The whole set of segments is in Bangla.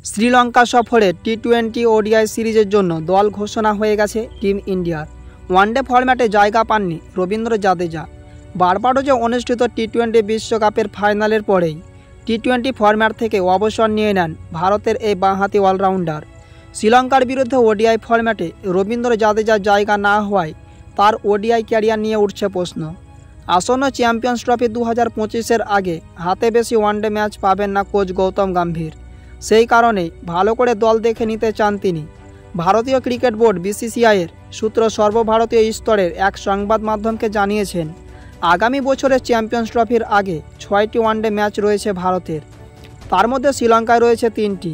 শ্রীলঙ্কা সফরে টি-20 ওডিআই সিরিজের জন্য দল ঘোষণা হয়ে গেছে টিম ইন্ডিয়ার। ওয়ানডে ফরম্যাটে জায়গা পাননি রবীন্দ্র জাদেজা। বারবাডোজে অনুষ্ঠিত টি-20 বিশ্বকাপের ফাইনালের পরেই টি-20 ফরম্যাট থেকে অবসর নিয়ে নেন ভারতের এই বাঁহাতি অলরাউন্ডার। শ্রীলঙ্কার বিরুদ্ধে ওডিআই ফরম্যাটে রবীন্দ্র জাদেজার জায়গা না হওয়ায় তার ওডিআই ক্যারিয়ার নিয়ে উঠছে প্রশ্ন। আসন্ন চ্যাম্পিয়ন্স ট্রফি 2025-এর আগে হাতে বেশি ওয়ানডে ম্যাচ পাবেন না কোচ গৌতম গম্ভীর। সেই কারণেই ভালো করে দল দেখে নিতে চান তিনি। ভারতীয় ক্রিকেট বোর্ড বিসিসিআইয়ের সূত্র সর্বভারতীয় স্তরের এক সংবাদ মাধ্যমকে জানিয়েছেন, আগামী বছরের চ্যাম্পিয়ন্স ট্রফির আগে 6টি ওয়ানডে ম্যাচ রয়েছে ভারতের। তার মধ্যে শ্রীলঙ্কায় রয়েছে 3টি।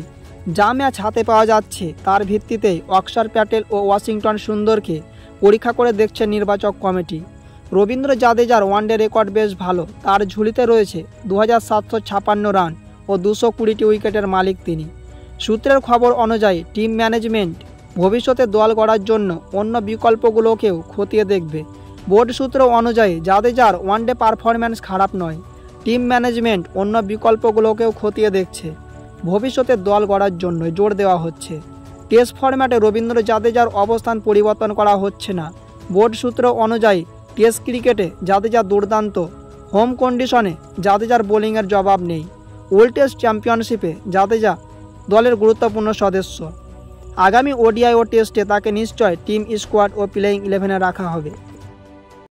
যা ম্যাচ হাতে পাওয়া যাচ্ছে তার ভিত্তিতেই অক্ষর প্যাটেল ও ওয়াশিংটন সুন্দরকে পরীক্ষা করে দেখছে নির্বাচক কমিটি। রবীন্দ্র জাদেজার ওয়ানডে রেকর্ড বেশ ভালো। তার ঝুলিতে রয়েছে 2756 রান ও 220টি উইকেটের মালিক তিনি। সূত্রের খবর অনুযায়ী টিম ম্যানেজমেন্ট ভবিষ্যতে দল গড়ার জন্য অন্য বিকল্পগুলোকেও খতিয়ে দেখবে। বোর্ড সূত্র অনুযায়ী জাদেজার ওয়ানডে পারফরম্যান্স খারাপ নয়। টিম ম্যানেজমেন্ট অন্য বিকল্পগুলোকেও খতিয়ে দেখছে। ভবিষ্যতে দল গড়ার জন্য জোর দেওয়া হচ্ছে। টেস্ট ফরম্যাটে রবীন্দ্র জাদেজার অবস্থান পরিবর্তন করা হচ্ছে না। বোর্ড সূত্র অনুযায়ী টেস্ট ক্রিকেটে জাদেজা দুর্দান্ত। হোম কন্ডিশনে জাদেজার বোলিংয়ের জবাব নেই। ওয়ার্ল্ড টেস্ট চ্যাম্পিয়নশিপে জাদেজা দলের গুরুত্বপূর্ণ সদস্য। আগামী ওডিআই ও টেস্টে তাকে নিশ্চয় টিম স্কোয়াড ও প্লেয়িং 11-এ রাখা হবে।